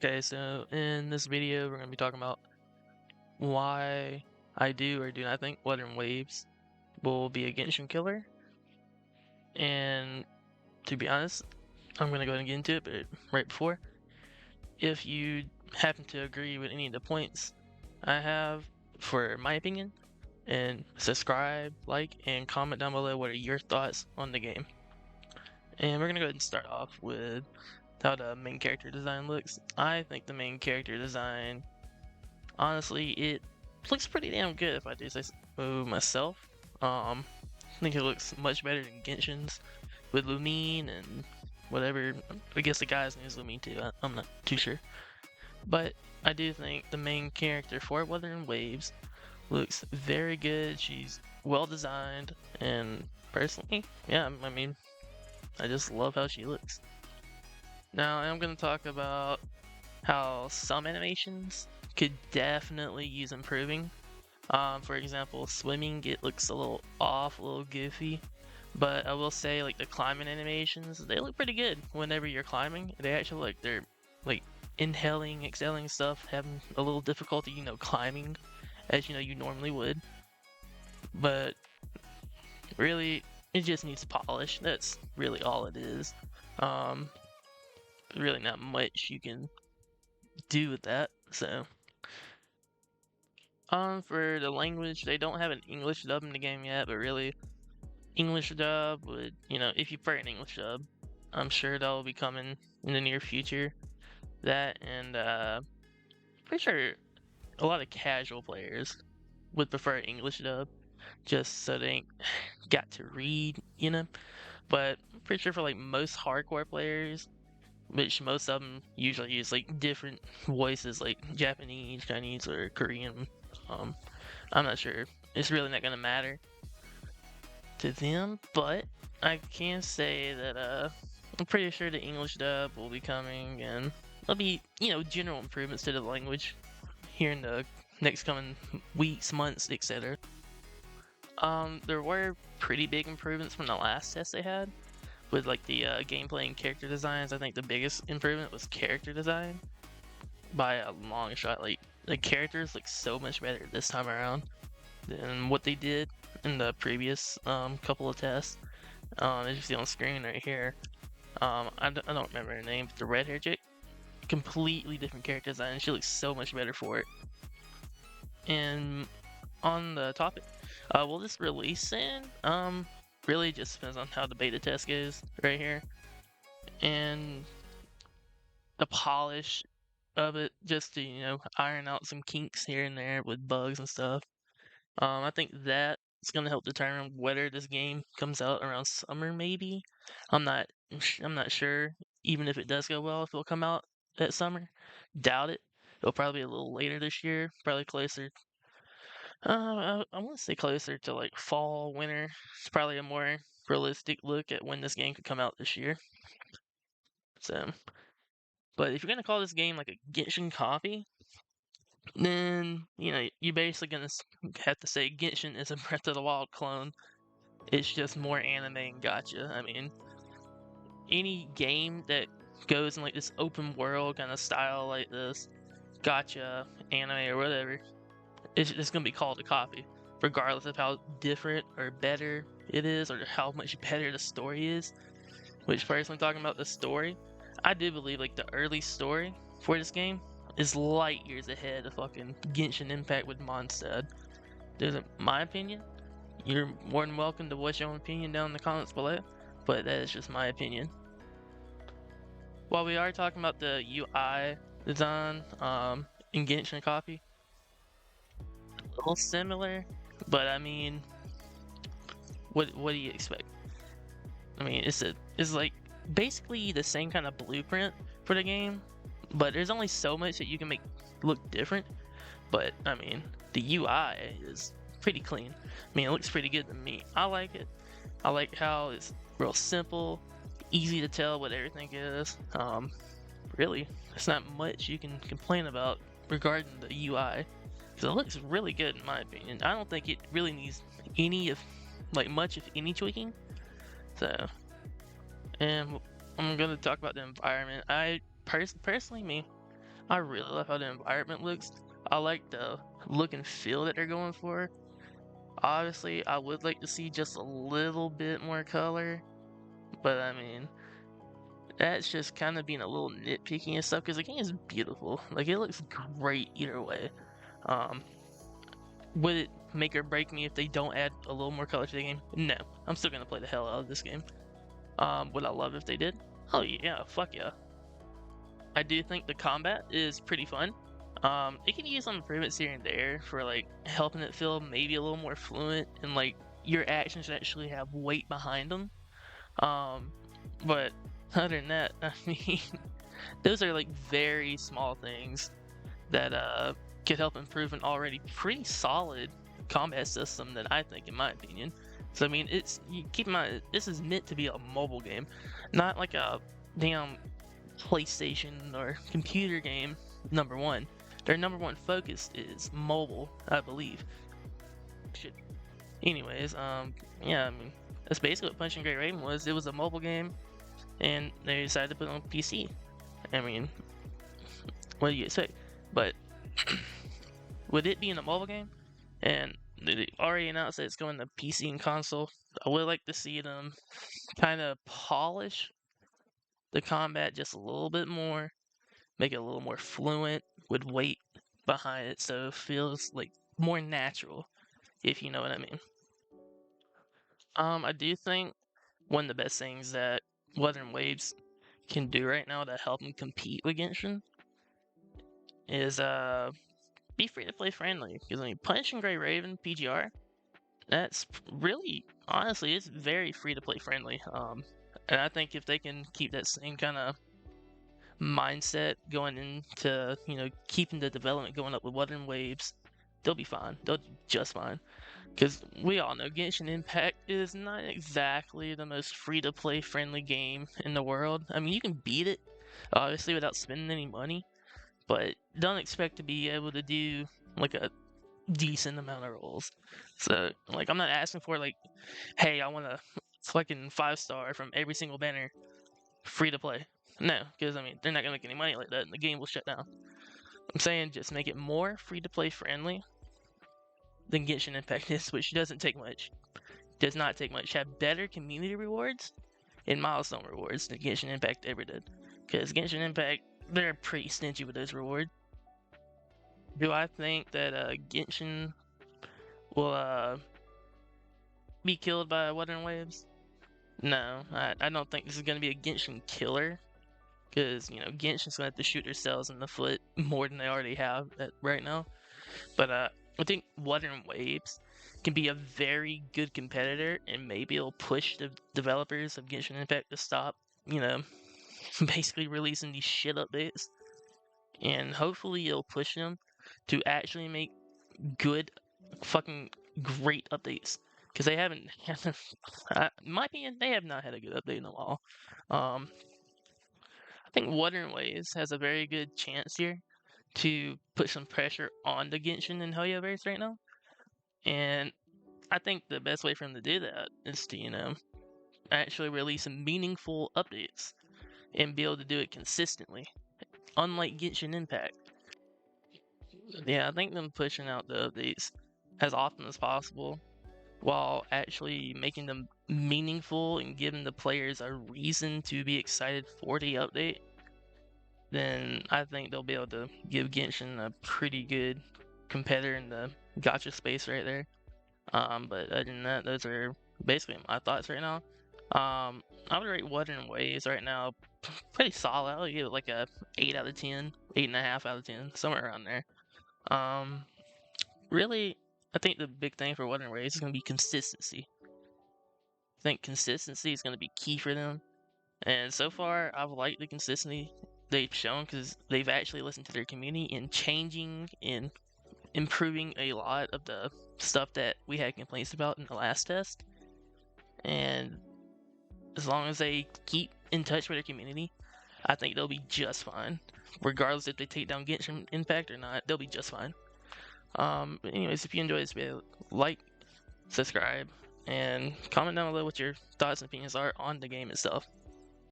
Okay, so in this video, we're going to be talking about why I do or do not think Wuthering Waves will be a Genshin killer. And to be honest, I'm going to go ahead and get into it, but right before, if you happen to agree with any of the points I have for my opinion, and subscribe, like, and comment down below what are your thoughts on the game. And we're going to go ahead and start off with how the main character design looks. I think the main character design, honestly, it looks pretty damn good if I do say so myself. I think it looks much better than Genshin's with Lumine and whatever. I guess the guy's name is Lumine too. I'm not too sure, but I do think the main character for Wuthering Waves looks very good. She's well designed, and personally, yeah, I mean, I just love how she looks. Now I'm gonna talk about how some animations could definitely use improving. For example, swimming, it looks a little off, a little goofy. But I will say, like, the climbing animations, they look pretty good whenever you're climbing. They actually, like, they're, like, inhaling, exhaling stuff, having a little difficulty, climbing, as, you normally would. But, really, it just needs polish. That's really all it is. Really not much you can do with that, so... for the language, they don't have an English dub in the game yet, but really, English dub would, if you prefer an English dub, I'm sure that will be coming in the near future. That, and, pretty sure a lot of casual players would prefer English dub, just so they ain't got to read, But I'm pretty sure for, like, most hardcore players, which most of them usually use, like, different voices, like Japanese, Chinese, or Korean, I'm not sure. It's really not gonna matter to them, but I can say that I'm pretty sure the English dub will be coming, and there'll be general improvements to the language here in the next coming weeks, months, etc. There were pretty big improvements from the last test they had with like the gameplay and character designs. I think the biggest improvement was character design by a long shot. Like the characters look so much better this time around than what they did in the previous couple of tests. As you see on screen right here, I don't remember her name, but the red hair chick, completely different character design. She looks so much better for it. And on the topic, will this release soon? Really just depends on how the beta test goes right here, and the polish of it, just to iron out some kinks here and there with bugs and stuff. I think that's gonna help determine whether this game comes out around summer, maybe. I'm not I'm not sure. Even if it does go well, if it'll come out that summer, doubt it. It'll probably be a little later this year, probably closer. I want to say closer to like fall, winter. It's probably a more realistic look at when this game could come out this year. So, but if you're gonna call this game like a Genshin copy, then you're basically gonna have to say Genshin is a Breath of the Wild clone. It's just more anime and gacha. I mean, any game that goes in like this open world kind of style like this, gacha, anime, or whatever, it's gonna be called a copy, regardless of how different or better it is, or how much better the story is. Which, personally, talking about the story, I do believe like the early story for this game is light years ahead of fucking Genshin Impact with Mondstadt. There's my opinion. You're more than welcome to voice your own opinion down in the comments below, but that is just my opinion. While we are talking about the UI design in Genshin copy, a little similar, but I mean, what do you expect? I mean, it's like basically the same kind of blueprint for the game, but there's only so much that you can make look different. But I mean, the UI is pretty clean. I mean, it looks pretty good to me. I like it. I like how it's real simple, easy to tell what everything is. Really, there's not much you can complain about regarding the UI, because it looks really good in my opinion. I don't think it really needs any of, like, much if any tweaking. So, and I'm gonna talk about the environment. I personally, me, I really love how the environment looks. I like the look and feel that they're going for. Obviously, I would like to see just a little bit more color, but I mean, that's just kind of being a little nitpicky and stuff because the game is beautiful. Like, it looks great either way. Um, would it make or break me if they don't add a little more color to the game? No. I'm still gonna play the hell out of this game. Would I love if they did? Oh yeah, fuck yeah. I do think the combat is pretty fun. It can use some improvements here and there for like helping it feel maybe a little more fluent and like your actions actually have weight behind them. Um, but other than that, I mean, those are like very small things that could help improve an already pretty solid combat system that I think, in my opinion. So I mean, you keep in mind this is meant to be a mobile game, not like a damn PlayStation or computer game. Number one, their number one focus is mobile, I believe. Shit. Anyways, yeah, I mean, that's basically what Punching Great Raven was. It was a mobile game, and they decided to put it on PC. I mean, what do you expect? But with it being a mobile game, and they already announced that it's going to PC and console, I would like to see them kind of polish the combat just a little bit more, make it a little more fluent with weight behind it, so it feels like more natural, if you know what I mean. I do think one of the best things that Wuthering Waves can do right now to help them compete with Genshin is be free to play friendly. Because I mean, Punishing Grey Raven PGR, that's really honestly, it's very free to play friendly. And I think if they can keep that same kind of mindset going into keeping the development going up with Wuthering Waves, they'll be fine. They'll do just fine. Because we all know Genshin Impact is not exactly the most free-to-play friendly game in the world. I mean, you can beat it, obviously, without spending any money, but don't expect to be able to do, like, a decent amount of rolls. So, like, I'm not asking for, like, hey, I want a fucking 5-star from every single banner, free-to-play. No, because, I mean, they're not gonna make any money like that, and the game will shut down. I'm saying just make it more free-to-play friendly than Genshin Impact is, which doesn't take much. Does not take much. Have better community rewards and milestone rewards than Genshin Impact ever did. Because Genshin Impact, they're pretty stingy with those rewards. Do I think that Genshin will be killed by Wuthering Waves? No, I don't think this is going to be a Genshin killer. Because, Genshin's going to have to shoot themselves in the foot more than they already have right now. But I think Wuthering Waves can be a very good competitor, and maybe it'll push the developers of Genshin Impact to stop, basically releasing these shit updates. And hopefully it'll push them to actually make good, fucking great updates. Because they haven't, in my opinion, they have not had a good update in a while. I think Wuthering Waves has a very good chance here to put some pressure on the Genshin and Hoyoverse right now. And I think the best way for them to do that is to, actually release some meaningful updates and be able to do it consistently. Unlike Genshin Impact. Yeah, I think them pushing out the updates as often as possible while actually making them meaningful and giving the players a reason to be excited for the update, then I think they'll be able to give Genshin a pretty good competitor in the gacha space right there. But other than that, those are basically my thoughts right now. I would rate Wuthering Waves right now pretty solid. I would give it like a 8 out of 10, 8.5 out of 10, somewhere around there. Um, really, I think the big thing for Wuthering Waves is going to be consistency. I think consistency is going to be key for them. And so far, I've liked the consistency they've shown because they've actually listened to their community and changing and improving a lot of the stuff that we had complaints about in the last test. And as long as they keep in touch with their community, I think they'll be just fine. Regardless if they take down Genshin Impact or not, they'll be just fine. But anyways, if you enjoyed this video, like, subscribe, and comment down below what your thoughts and opinions are on the game itself.